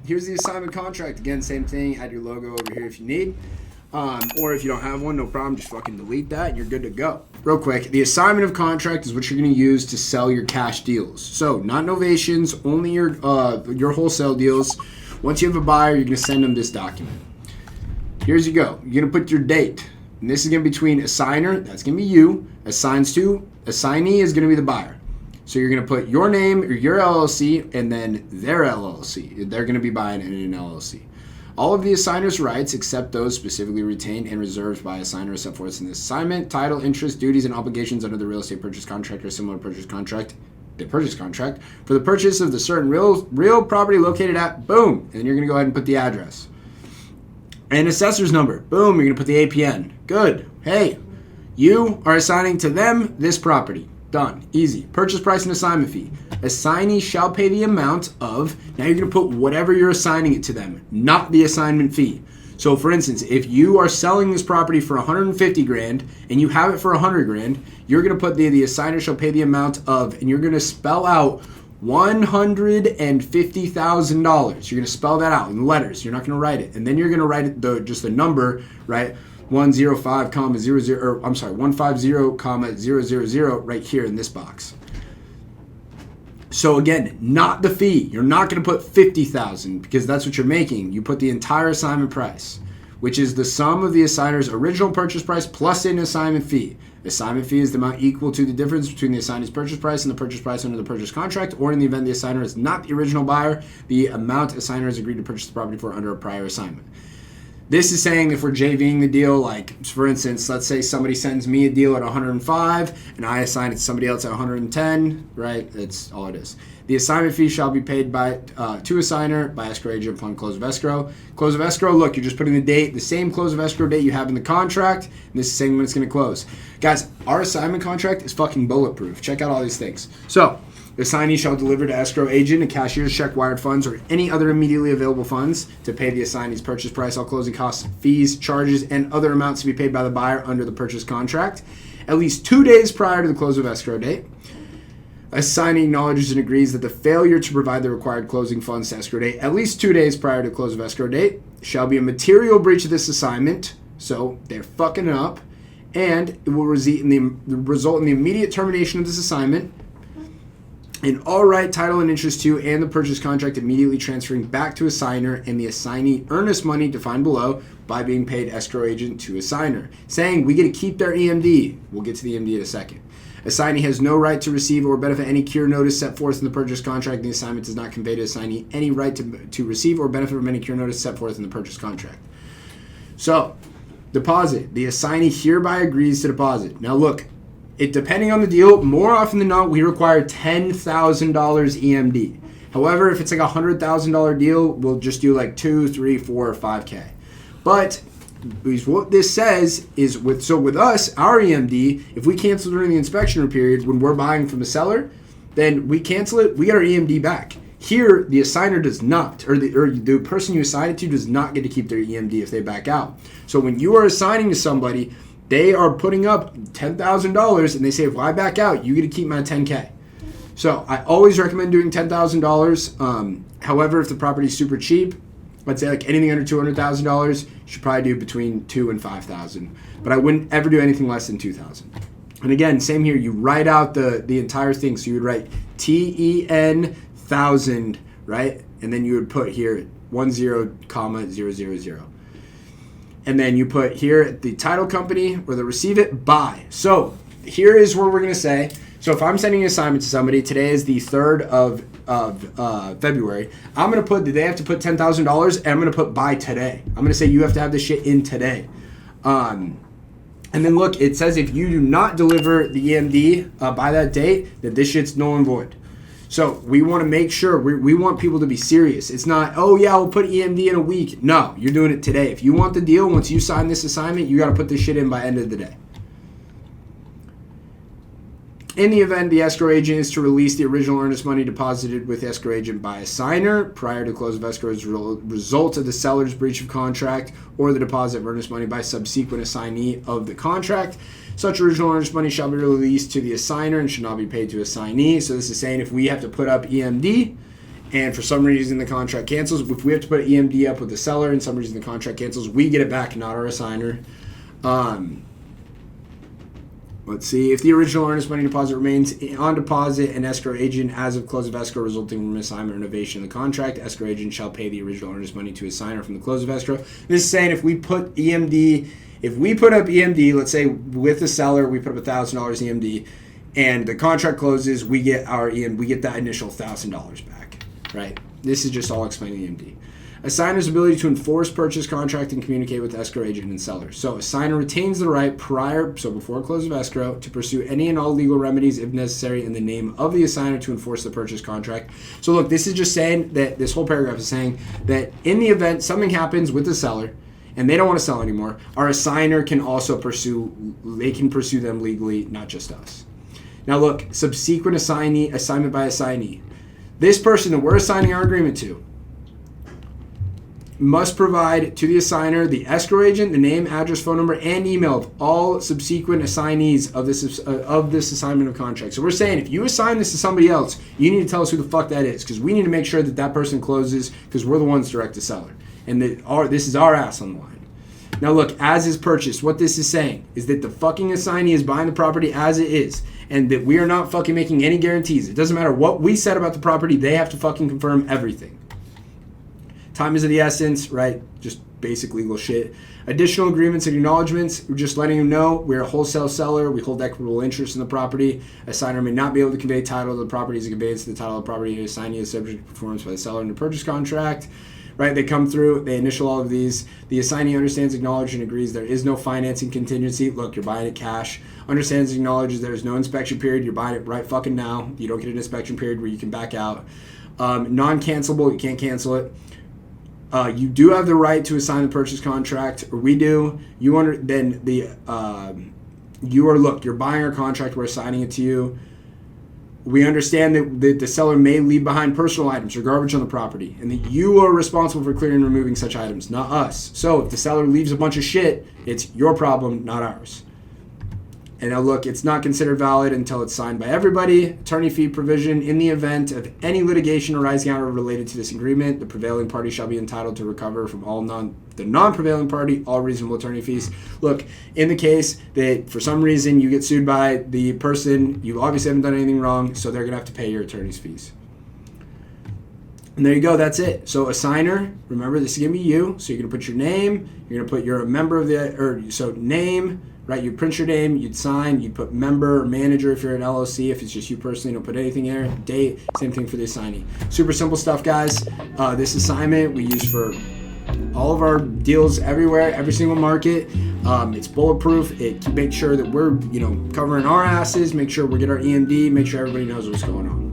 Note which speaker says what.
Speaker 1: here's the assignment contract. Again, same thing. Add your logo over here if you need. Or if you don't have one, no problem. Just fucking delete that and you're good to go. Real quick, the assignment of contract is what you're going to use to sell your cash deals. So not novations, only your wholesale deals. Once you have a buyer, you're going to send them this document. Here's you go. You're going to put your date. And this is going to be between assigner, that's going to be you, assigns to, assignee is going to be the buyer. So you're going to put your name or your LLC and then their LLC. They're going to be buying in an LLC. All of the assigner's rights, except those specifically retained and reserved by assigner, set forth in this assignment, title, interest, duties, and obligations under the real estate purchase contract or similar purchase contract, the purchase contract, for the purchase of the certain real property located at, boom, and you're going to go ahead and put the address. And assessor's number, boom, you're going to put the APN. Good. Hey, you are assigning to them this property. Done. Easy. Purchase price and assignment fee. Assignee shall pay the amount of, now you're going to put whatever you're assigning it to them, not the assignment fee. So for instance, if you are selling this property for $150,000 and you have it for $100,000, you're going to put the assigner shall pay the amount of, and you're going to spell out $150,000. You're going to spell that out in letters. You're not going to write it. And then you're going to write it just the number, right? 105, 00, or I'm sorry, 150, 000 right here in this box. So again, not the fee. You're not going to put $50,000 because that's what you're making. You put the entire assignment price, which is the sum of the assigner's original purchase price plus an assignment fee. The assignment fee is the amount equal to the difference between the assignee's purchase price and the purchase price under the purchase contract, or in the event the assigner is not the original buyer, the amount assigner has agreed to purchase the property for under a prior assignment. This is saying if we're JVing the deal, like for instance, let's say somebody sends me a deal at 105 and I assign it to somebody else at 110, right? That's all it is. The assignment fee shall be paid by to assigner by escrow agent upon close of escrow. Close of escrow, look, you're just putting the date, the same close of escrow date you have in the contract, and this is saying when it's going to close. Guys, our assignment contract is fucking bulletproof. Check out all these things. So, the assignee shall deliver to escrow agent a cashier's check, wired funds, or any other immediately available funds to pay the assignee's purchase price, all closing costs, fees, charges, and other amounts to be paid by the buyer under the purchase contract at least 2 days prior to the close of escrow date. Assignee acknowledges and agrees that the failure to provide the required closing funds to escrow date at least 2 days prior to close of escrow date shall be a material breach of this assignment, so they're fucking it up, and it will result in the immediate termination of this assignment, and all right, title, and interest to, and the purchase contract immediately transferring back to assigner and the assignee earnest money defined below by being paid escrow agent to assigner. Saying we get to keep their EMD. We'll get to the EMD in a second. Assignee has no right to receive or benefit any cure notice set forth in the purchase contract. The assignment does not convey to assignee any right to receive or benefit from any cure notice set forth in the purchase contract. So, deposit. The assignee hereby agrees to deposit. Now look, it depending on the deal, more often than not, we require $10,000 EMD. However, if it's like a $100,000 deal, we'll just do like 2, 3, 4, or 5K. But what this says is with us, our EMD, if we cancel during the inspection period when we're buying from the seller, then we cancel it, we get our EMD back. Here, the assigner does not, or the person you assign it to does not get to keep their EMD if they back out. So when you are assigning to somebody, they are putting up $10,000 and they say, if I back out, you get to keep my $10K. So I always recommend doing $10,000. However, if the property is super cheap, let's say like anything under $200,000, you should probably do between $2,000 and $5,000. But I wouldn't ever do anything less than $2,000. And again, same here. You write out the entire thing. So you would write TEN 1,000, right? And then you would put here 10,000. And then you put here the title company or the receive it by. So here is where we're going to say, so if I'm sending an assignment to somebody, today is the 3rd of February, I'm going to put, they have to put $10,000 and I'm going to put by today. I'm going to say you have to have this shit in today. And then look, it says if you do not deliver the EMD by that date, that this shit's null and void. So we want to make sure, we want people to be serious. It's not, oh yeah, we'll put EMD in a week. No, you're doing it today. If you want the deal, once you sign this assignment, you got to put this shit in by end of the day. In the event the escrow agent is to release the original earnest money deposited with escrow agent by a signer prior to close of escrow as a result of the seller's breach of contract or the deposit of earnest money by subsequent assignee of the contract, such original earnest money shall be released to the assigner and should not be paid to assignee. So this is saying if we have to put up EMD and for some reason the contract cancels, if we have to put EMD up with the seller and some reason the contract cancels, we get it back, not our assigner. Let's see. If the original earnest money deposit remains on deposit and escrow agent as of close of escrow resulting from assignment or novation of the contract, escrow agent shall pay the original earnest money to assigner from the close of escrow. This is saying if we put EMD, if we put up EMD, let's say with the seller, we put up $1,000 EMD, and the contract closes, we get our we get that initial $1,000 back, right? This is just all explaining EMD. Assigner's ability to enforce purchase contract and communicate with escrow agent and seller. So assigner retains the right before close of escrow, to pursue any and all legal remedies if necessary in the name of the assigner to enforce the purchase contract. So look, this is just saying that this whole paragraph is saying that in the event something happens with the seller and they don't want to sell anymore, our assigner can also pursue them legally, not just us. Now look, subsequent assignment by assignee. This person that we're assigning our agreement to must provide to the assigner the escrow agent, the name, address, phone number, and email of all subsequent assignees of this assignment of contract. So we're saying if you assign this to somebody else, you need to tell us who the fuck that is, because we need to make sure that that person closes, because we're the ones direct to seller, and this is our ass on the line. Now look, as is purchased, what this is saying is that the fucking assignee is buying the property as it is, and that we are not fucking making any guarantees. It doesn't matter what we said about the property, they have to fucking confirm everything. Time is of the essence, right? Just basic legal shit. Additional agreements and acknowledgments. We're just letting you know we're a wholesale seller. We hold equitable interest in the property. Assigner may not be able to convey title to the property as a conveyance to the title of the property. The assignee is subject to performance by the seller in the purchase contract. Right? They come through. They initial all of these. The assignee understands, acknowledges, and agrees there is no financing contingency. Look, you're buying it cash. Understands, acknowledges there is no inspection period. You're buying it right fucking now. You don't get an inspection period where you can back out. Non-cancelable. You can't cancel it. You do have the right to assign the purchase contract, or we do. You're buying our contract, we're assigning it to you. We understand that the seller may leave behind personal items or garbage on the property, and that you are responsible for clearing and removing such items, not us. So if the seller leaves a bunch of shit, it's your problem, not ours. And now look, it's not considered valid until it's signed by everybody. Attorney fee provision. In the event of any litigation arising out or related to this agreement, the prevailing party shall be entitled to recover from the non-prevailing party all reasonable attorney fees. Look, in the case that for some reason you get sued by the person, you obviously haven't done anything wrong, so they're going to have to pay your attorney's fees. And there you go, that's it. So assigner, remember this is going to be you, so you're going to put your name, you're going to put you're a member of name, right, you'd print your name, you'd sign, you'd put member or manager if you're an LLC. If it's just you personally, don't put anything there. Date, same thing for the assignee. Super simple stuff, guys. This assignment we use for all of our deals everywhere, every single market. It's bulletproof. It makes sure that we're covering our asses, make sure we get our EMD, make sure everybody knows what's going on.